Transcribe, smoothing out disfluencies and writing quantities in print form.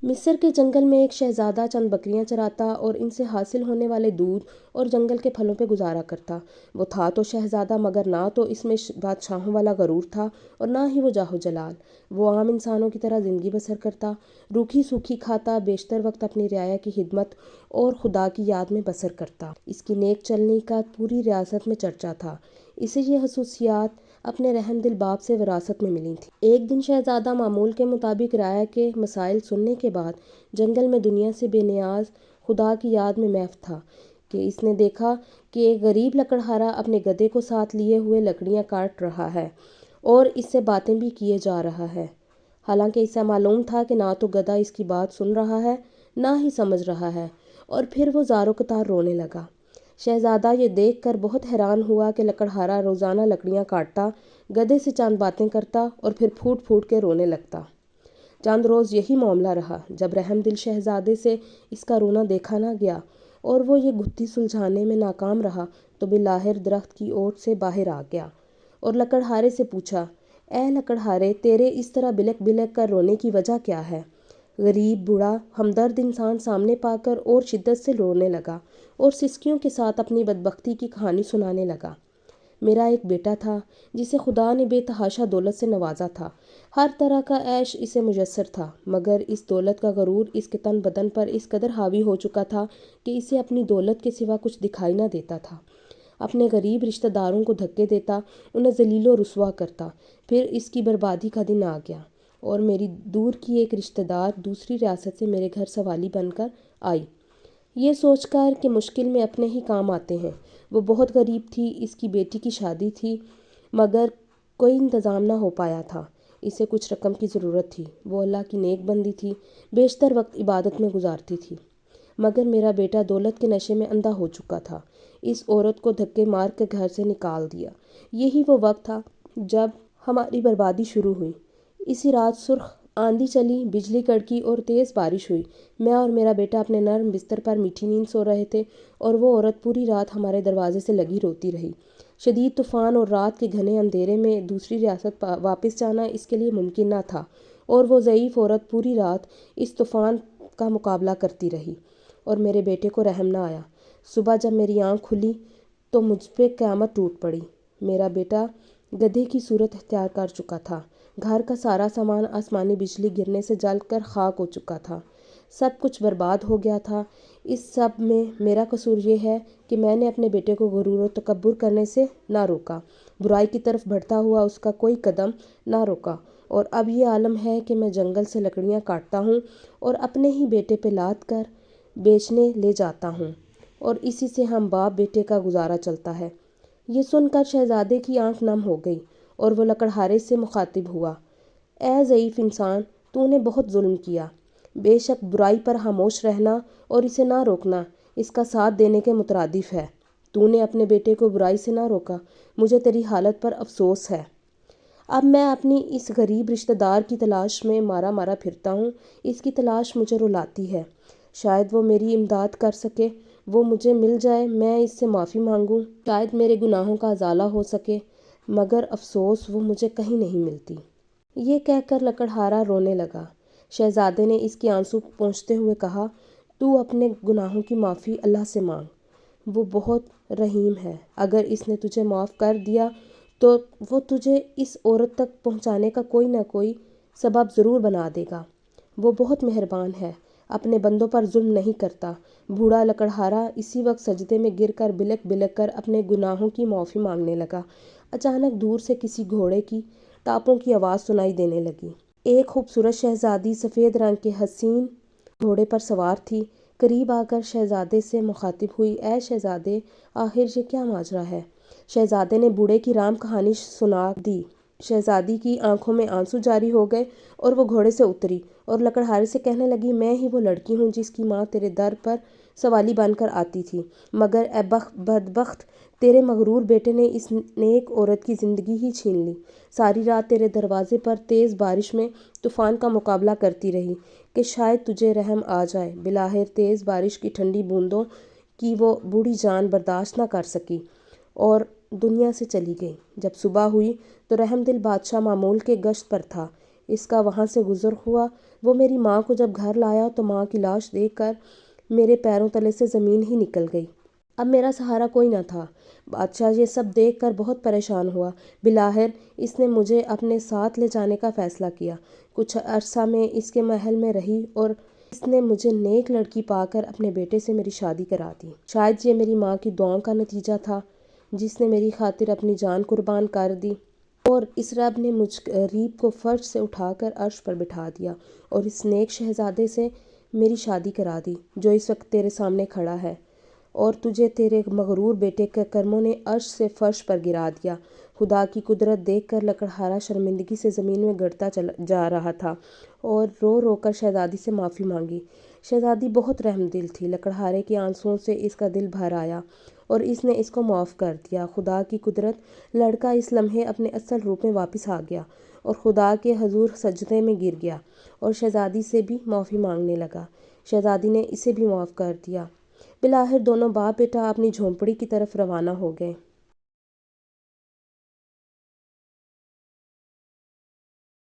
مصر کے جنگل میں ایک شہزادہ چند بکریاں چراتا اور ان سے حاصل ہونے والے دودھ اور جنگل کے پھلوں پہ گزارا کرتا۔ وہ تھا تو شہزادہ، مگر نہ تو اس میں بادشاہوں والا غرور تھا اور نہ ہی وہ جاہ و جلال۔ وہ عام انسانوں کی طرح زندگی بسر کرتا، روکھی سوکھی کھاتا، بیشتر وقت اپنی رعایا کی خدمت اور خدا کی یاد میں بسر کرتا۔ اس کی نیک چلنی کا پوری ریاست میں چرچا تھا۔ اسے یہ خصوصیات اپنے رحم دل باپ سے وراثت میں ملی تھیں۔ ایک دن شہزادہ معمول کے مطابق رعایا کے مسائل سننے کے بعد جنگل میں دنیا سے بے نیاز خدا کی یاد میں محو تھا کہ اس نے دیکھا کہ ایک غریب لکڑہارا اپنے گدھے کو ساتھ لیے ہوئے لکڑیاں کاٹ رہا ہے اور اس سے باتیں بھی کیے جا رہا ہے، حالانکہ اسے معلوم تھا کہ نہ تو گدھا اس کی بات سن رہا ہے نہ ہی سمجھ رہا ہے، اور پھر وہ زار و قطار رونے لگا۔ شہزادہ یہ دیکھ کر بہت حیران ہوا کہ لکڑہارا روزانہ لکڑیاں کاٹتا، گدھے سے چند باتیں کرتا اور پھر پھوٹ پھوٹ کے رونے لگتا۔ چند روز یہی معاملہ رہا۔ جب رحم دل شہزادے سے اس کا رونا دیکھا نہ گیا اور وہ یہ گتھی سلجھانے میں ناکام رہا تو بالآخر درخت کی اوٹ سے باہر آ گیا اور لکڑہارے سے پوچھا، اے لکڑہارے، تیرے اس طرح بلک بلک کر رونے کی وجہ کیا ہے؟ غریب، بوڑھا، ہمدرد انسان سامنے پا کر اور شدت سے رونے لگا اور سسکیوں کے ساتھ اپنی بدبختی کی کہانی سنانے لگا۔ میرا ایک بیٹا تھا جسے خدا نے بے تحاشا دولت سے نوازا تھا، ہر طرح کا عیش اسے میسر تھا، مگر اس دولت کا غرور اس کے تن بدن پر اس قدر حاوی ہو چکا تھا کہ اسے اپنی دولت کے سوا کچھ دکھائی نہ دیتا تھا۔ اپنے غریب رشتہ داروں کو دھکے دیتا، انہیں ذلیل و رسوا کرتا۔ پھر اس کی بربادی کا دن آ گیا اور میری دور کی ایک رشتہ دار دوسری ریاست سے میرے گھر سوالی بن کر آئی، یہ سوچ کر کہ مشکل میں اپنے ہی کام آتے ہیں۔ وہ بہت غریب تھی، اس کی بیٹی کی شادی تھی مگر کوئی انتظام نہ ہو پایا تھا۔ اسے کچھ رقم کی ضرورت تھی۔ وہ اللہ کی نیک بندی تھی، بیشتر وقت عبادت میں گزارتی تھی، مگر میرا بیٹا دولت کے نشے میں اندھا ہو چکا تھا۔ اس عورت کو دھکے مار کے گھر سے نکال دیا۔ یہی وہ وقت تھا جب ہماری بربادی شروع ہوئی۔ اسی رات سرخ آندھی چلی، بجلی کڑکی اور تیز بارش ہوئی۔ میں اور میرا بیٹا اپنے نرم بستر پر میٹھی نیند سو رہے تھے اور وہ عورت پوری رات ہمارے دروازے سے لگی روتی رہی۔ شدید طوفان اور رات کے گھنے اندھیرے میں دوسری ریاست واپس جانا اس کے لیے ممکن نہ تھا، اور وہ ضعیف عورت پوری رات اس طوفان کا مقابلہ کرتی رہی اور میرے بیٹے کو رحم نہ آیا۔ صبح جب میری آنکھ کھلی تو مجھ پہ قیامت ٹوٹ پڑی۔ میرا بیٹا گدھے کی صورت اختیار کر چکا تھا۔ گھر کا سارا سامان آسمانی بجلی گرنے سے جل کر خاک ہو چکا تھا۔ سب کچھ برباد ہو گیا تھا۔ اس سب میں میرا قصور یہ ہے کہ میں نے اپنے بیٹے کو غرور و تکبر کرنے سے نہ روکا، برائی کی طرف بڑھتا ہوا اس کا کوئی قدم نہ روکا، اور اب یہ عالم ہے کہ میں جنگل سے لکڑیاں کاٹتا ہوں اور اپنے ہی بیٹے پہ لاد کر بیچنے لے جاتا ہوں، اور اسی سے ہم باپ بیٹے کا گزارا چلتا ہے۔ یہ سن کر شہزادے کی آنکھ نم ہو گئی اور وہ لکڑہارے سے مخاطب ہوا، اے ضعیف انسان، تو نے بہت ظلم کیا۔ بے شک برائی پر خاموش رہنا اور اسے نہ روکنا اس کا ساتھ دینے کے مترادف ہے۔ تو نے اپنے بیٹے کو برائی سے نہ روکا، مجھے تیری حالت پر افسوس ہے۔ اب میں اپنی اس غریب رشتہ دار کی تلاش میں مارا مارا پھرتا ہوں۔ اس کی تلاش مجھے رلاتی ہے۔ شاید وہ میری امداد کر سکے، وہ مجھے مل جائے، میں اس سے معافی مانگوں، شاید میرے گناہوں کا ازالہ ہو سکے، مگر افسوس وہ مجھے کہیں نہیں ملتی۔ یہ کہہ کر لکڑہارا رونے لگا۔ شہزادے نے اس کے آنسو پونچھتے ہوئے کہا، تو اپنے گناہوں کی معافی اللہ سے مانگ، وہ بہت رحیم ہے۔ اگر اس نے تجھے معاف کر دیا تو وہ تجھے اس عورت تک پہنچانے کا کوئی نہ کوئی سبب ضرور بنا دے گا۔ وہ بہت مہربان ہے، اپنے بندوں پر ظلم نہیں کرتا۔ بوڑھا لکڑہارا اسی وقت سجدے میں گر کر بلک بلک کر اپنے گناہوں کی معافی مانگنے لگا۔ اچانک دور سے کسی گھوڑے کی ٹاپوں کی آواز سنائی دینے لگی۔ ایک خوبصورت شہزادی سفید رنگ کے حسین گھوڑے پر سوار تھی۔ قریب آ کر شہزادے سے مخاطب ہوئی، اے شہزادے، آخر یہ کیا ماجرا ہے؟ شہزادے نے بوڑھے کی رام کہانی سنا دی۔ شہزادی کی آنکھوں میں آنسو جاری ہو گئے اور وہ گھوڑے سے اتری اور لکڑہارے سے کہنے لگی، میں ہی وہ لڑکی ہوں جس کی ماں تیرے در پر سوالی بن کر آتی تھی، مگر اے بدبخت، تیرے مغرور بیٹے نے اس نیک عورت کی زندگی ہی چھین لی۔ ساری رات تیرے دروازے پر تیز بارش میں طوفان کا مقابلہ کرتی رہی کہ شاید تجھے رحم آ جائے۔ بالآخر تیز بارش کی ٹھنڈی بوندوں کی وہ بوڑھی جان برداشت نہ کر سکی اور دنیا سے چلی گئی۔ جب صبح ہوئی تو رحم دل بادشاہ معمول کے گشت پر تھا۔ اس کا وہاں سے گزر ہوا۔ وہ میری ماں کو جب گھر لایا تو ماں کی لاش دیکھ کر میرے پیروں تلے سے زمین ہی نکل گئی۔ اب میرا سہارا کوئی نہ تھا۔ بادشاہ یہ سب دیکھ کر بہت پریشان ہوا۔ بالآخر اس نے مجھے اپنے ساتھ لے جانے کا فیصلہ کیا۔ کچھ عرصہ میں اس کے محل میں رہی اور اس نے مجھے نیک لڑکی پا کر اپنے بیٹے سے میری شادی کرا دی۔ شاید یہ میری ماں کی دعاؤں کا نتیجہ تھا، جس نے میری خاطر اپنی جان قربان کر دی، اور اس رب نے مجھ غریب کو فرش سے اٹھا کر عرش پر بٹھا دیا اور اس نیک شہزادے سے میری شادی کرا دی جو اس وقت تیرے سامنے کھڑا ہے، اور تجھے تیرے مغرور بیٹے کے کرموں نے عرش سے فرش پر گرا دیا۔ خدا کی قدرت دیکھ کر لکڑہارا شرمندگی سے زمین میں گڑتا جا رہا تھا اور رو رو کر شہزادی سے معافی مانگی۔ شہزادی بہت رحم دل تھی۔ لکڑہارے کے آنسوؤں سے اس کا دل بھر آیا اور اس نے اس کو معاف کر دیا۔ خدا کی قدرت، لڑکا اس لمحے اپنے اصل روپ میں واپس آ گیا اور خدا کے حضور سجدے میں گر گیا اور شہزادی سے بھی معافی مانگنے لگا۔ شہزادی نے اسے بھی معاف کر دیا۔ بالآخر دونوں باپ بیٹا اپنی جھونپڑی کی طرف روانہ ہو گئے۔